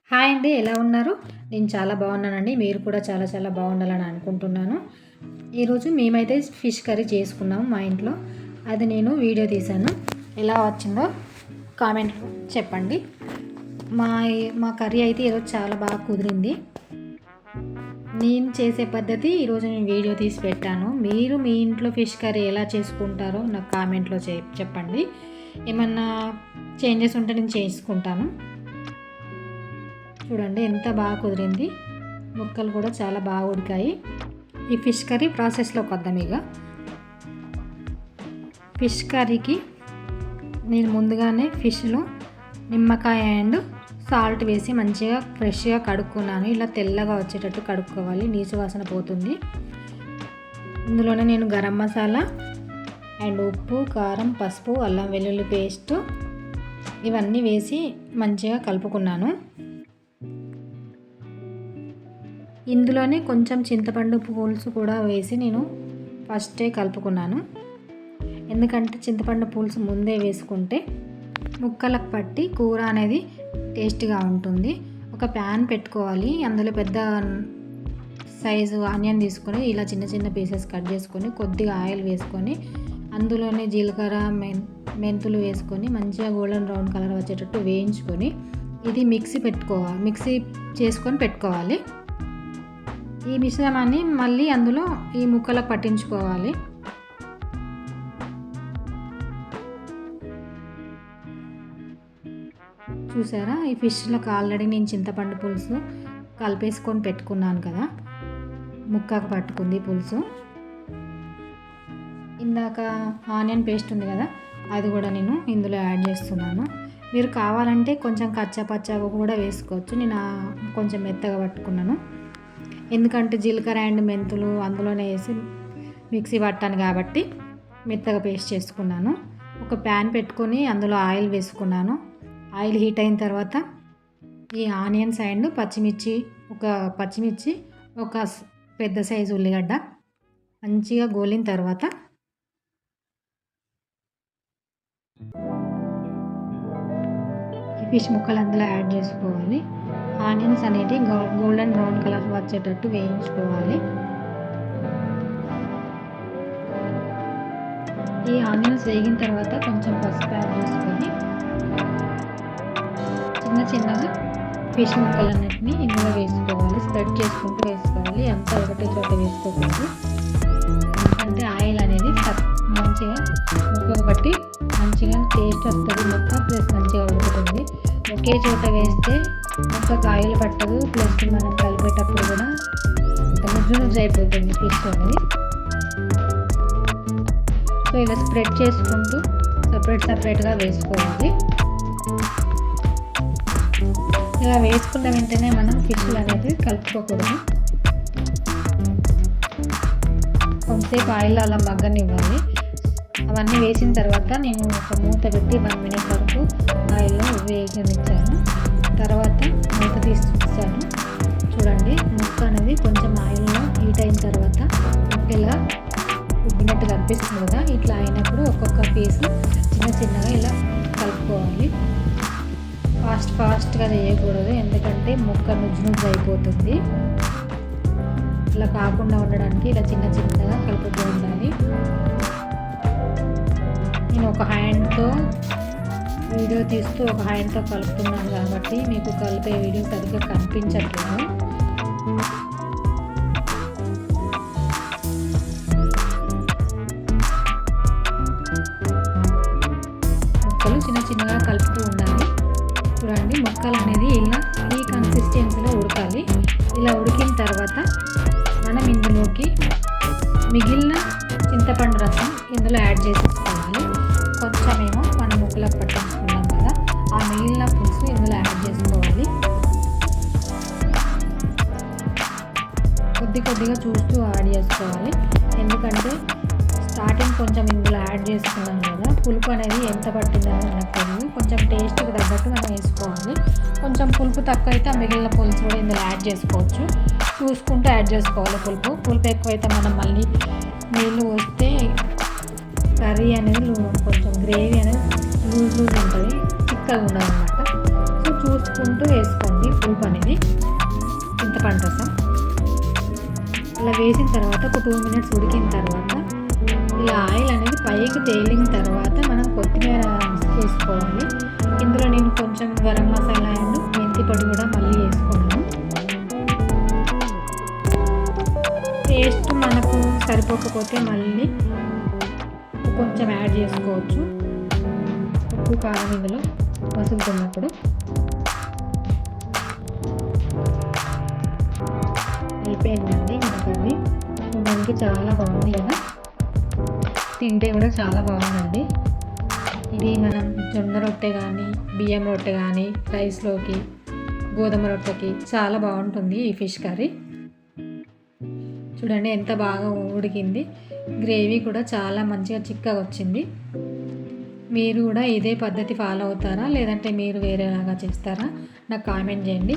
Hi అండి. ఎలా ఉన్నారు? నేను చాలా బాగున్నానండి. మీరు కూడా చాలా చాలా బాగుండాలని అనుకుంటున్నాను. ఈరోజు మేమైతే ఫిష్ కర్రీ చేసుకున్నాము మా ఇంట్లో. అది నేను వీడియో తీశాను. ఎలా వచ్చిందో కామెంట్లో చెప్పండి. మా మా కర్రీ అయితే ఈరోజు చాలా బాగా కుదిరింది. నేను చేసే పద్ధతి ఈరోజు నేను వీడియో తీసి పెట్టాను. మీరు మీ ఇంట్లో ఫిష్ కర్రీ ఎలా చేసుకుంటారో నాకు కామెంట్లో చెప్పండి. ఏమన్నా చేంజెస్ ఉంటే నేను చేసుకుంటాను. చూడండి ఎంత బాగా కుదిరింది. ముక్కలు కూడా చాలా బాగా ఉడికాయి. ఈ ఫిష్ కర్రీ ప్రాసెస్లోకి వద్దాం. ఇక ఫిష్ కర్రీకి నేను ముందుగానే ఫిష్లో నిమ్మకాయ అండ్ సాల్ట్ వేసి మంచిగా ఫ్రెష్గా కడుక్కున్నాను. ఇలా తెల్లగా వచ్చేటట్టు కడుక్కోవాలి, నీసు వాసన పోతుంది. ఇందులోనే నేను గరం మసాలా అండ్ ఉప్పు, కారం, పసుపు, అల్లం వెల్లుల్లి పేస్టు ఇవన్నీ వేసి మంచిగా కలుపుకున్నాను. ఇందులోనే కొంచెం చింతపండు పులుసు కూడా వేసి నేను ఫస్టే కలుపుకున్నాను. ఎందుకంటే చింతపండు పులుసు ముందే వేసుకుంటే ముక్కలకు పట్టి కూర అనేది టేస్ట్గా ఉంటుంది. ఒక ప్యాన్ పెట్టుకోవాలి. అందులో పెద్ద సైజు ఆనియన్ తీసుకొని ఇలా చిన్న చిన్న పీసెస్ కట్ చేసుకొని కొద్దిగా ఆయిల్ వేసుకొని అందులోనే జీలకర్ర మెంతులు వేసుకొని మంచిగా గోల్డెన్ బ్రౌన్ కలర్ వచ్చేటట్టు వేయించుకొని ఇది మిక్సీ చేసుకొని పెట్టుకోవాలి. ఈ మిశ్రమాన్ని మళ్ళీ అందులో ఈ ముక్కలకు పట్టించుకోవాలి. చూసారా, ఈ ఫిష్లకు ఆల్రెడీ నేను చింతపండు పులుసు కలిపేసుకొని పెట్టుకున్నాను కదా, ముక్కకు పట్టుకుంది పులుసు. ఇందాక ఆనియన్ పేస్ట్ ఉంది కదా, అది కూడా నేను ఇందులో యాడ్ చేస్తున్నాను. మీరు కావాలంటే కొంచెం కచ్చాపచ్చాగా కూడా వేసుకోవచ్చు. నేను కొంచెం మెత్తగా పట్టుకున్నాను. ఎందుకంటే జీలకర్ర అండ్ మెంతులు అందులోనే వేసి మిక్సీ పట్టాను కాబట్టి మెత్తగా పేస్ట్ చేసుకున్నాను. ఒక ప్యాన్ పెట్టుకొని అందులో ఆయిల్ వేసుకున్నాను. ఆయిల్ హీట్ అయిన తర్వాత ఈ ఆనియన్స్ అండ్ పచ్చిమిర్చి ఒక పెద్ద సైజు ఉల్లిగడ్డ మంచిగా గోలిన తర్వాత ఈ ఫిష్ ముక్కలు అందులో యాడ్ చేసుకోవాలి. ఆనియన్స్ అనేవి గోల్డెన్ బ్రౌన్ కలర్ వచ్చేటట్టు వేయించుకోవాలి. ఈ ఆనియన్స్ వేగిన తర్వాత కొంచెం పసుపు యాడ్ చేసుకొని చిన్నగా ఫిష్ ముక్కలన్నిటిని ఇందులో వేసుకోవాలి. స్ప్రెడ్ చేసుకుంటూ వేసుకోవాలి. అంతా ఒకటే చోట వేసుకోకూడదు. అంటే ఆయిల్ అనేది మంచిగా ముక్కకు బట్టి మంచిగా టేస్ట్ వస్తుంది. ముక్క ప్లస్ మంచిగా ఉడుకుతుంది. ఒకే చోట వేస్తే ముక్కకు ఆయిల్ పట్టదు. ప్లస్ మనం కలిపేటప్పుడు కూడా నుజ్జు అయిపోతుంది ఫిష్ అనేది. సో ఇలా స్ప్రెడ్ చేసుకుంటూ సపరేట్గా వేసుకోవాలి. ఇలా వేసుకున్న వెంటనే మనం ఫిష్లు అనేది కలుపుకోకూడదు. కొంతసేపు ఆయిల్లో అలా మగ్గనివ్వాలి. అవన్నీ వేసిన తర్వాత నేను ఒక మూత పెట్టి 1 minute వరకు ఆయిల్లో వేగనిచ్చాను. తర్వాత మూత తీసి చూసాను. చూడండి, ముక్క అనేది కొంచెం ఆయిల్లో హీట్ అయిన తర్వాత ఇలా ఉబ్బినట్టు కనిపిస్తుంది కదా. ఇట్లా అయినప్పుడు ఒక్కొక్క పీసు చిన్నగా ఇలా కలుపుకోవాలి. ఫాస్ట్గా చేయకూడదు, ఎందుకంటే ముక్క నుజ్జు అయిపోతుంది. ఇలా కాకుండా ఉండడానికి ఇలా చిన్నగా కలుపుతూ ఉండాలి. నేను ఒక హ్యాండ్తో వీడియో తీస్తూ ఒక హ్యాండ్తో కలుపుతున్నాను కాబట్టి మీకు కలిపే వీడియో సరిగ్గా కనిపించట్లేదు. ముక్కలు చిన్నగా కలుపుతూ ఉండాలి. చూడండి, ముక్కలు అనేది ఇలా ఈ కన్సిస్టెన్సీలో ఉడకాలి. ఇలా ఉడికిన తర్వాత మనం ఇందులోకి మిగిలిన చింతపండు రసం ఇందులో యాడ్ చేసుకోవాలి. కొంచెమేమో మనం ముక్కలకు పట్టించుకున్నాం కదా, ఆ మిగిలిన పులుసు ఇందులో యాడ్ చేసుకోవాలి. కొద్దిగా చూస్తూ యాడ్ చేసుకోవాలి. ఎందుకంటే స్టార్టింగ్ కొంచెం ఇందులో యాడ్ చేసుకున్నాం కదా, పులుపు అనేది ఎంత పట్టిందని మనకు తెలియదు. కొంచెం టేస్ట్కి తగ్గట్టు మనం వేసుకోవాలి. కొంచెం పులుపు తక్కువ అయితే ఆ మిగిలిన పులుసు కూడా ఇందులో యాడ్ చేసుకోవచ్చు. చూసుకుంటూ యాడ్ చేసుకోవాలి. పులుపు ఎక్కువైతే మనం మళ్ళీ నీళ్ళు పోస్తే కర్రీ అనేది కొంచెం గ్రేవీ అనేది లూజ్ ఉంటుంది, చిక్కగా ఉండదు అన్నమాట. సో చూసుకుంటూ వేసుకోండి. పులుపు అనేది, చింతపండు రసం. అలా వేసిన తర్వాత ఒక 2 మినిట్స్ ఉడికిన తర్వాత ఇలా ఆయిల్ అనేది పైకి తేలిన తర్వాత మనం కొత్తిమీర వేసుకోవాలి. ఇందులో నేను కొంచెం గరం మసాలా అండ్ మెంతి పొడి కూడా మళ్ళీ వేసుకున్నాను. టేస్ట్ మనకు సరిపోకపోతే మళ్ళీ కొంచెం యాడ్ చేసుకోవచ్చు. ఉప్పు కారం ఇందులో మసులుతున్నప్పుడు. అయిపోయిందండి మనకి. మనకి చాలా బాగుంది కదా, తింటే కూడా చాలా బాగుందండి. ఇది మనం జొన్న రొట్టె కానీ, బియ్యం రొట్టె కానీ, రైస్లోకి, గోధుమ రొట్టెకి చాలా బాగుంటుంది ఈ ఫిష్ కర్రీ. చూడండి ఎంత బాగా ఉడికింది. గ్రేవీ కూడా చాలా మంచిగా చిక్కగా వచ్చింది. మీరు కూడా ఇదే పద్ధతి ఫాలో అవుతారా, లేదంటే మీరు వేరేలాగా చేస్తారా నాకు కామెంట్ చేయండి.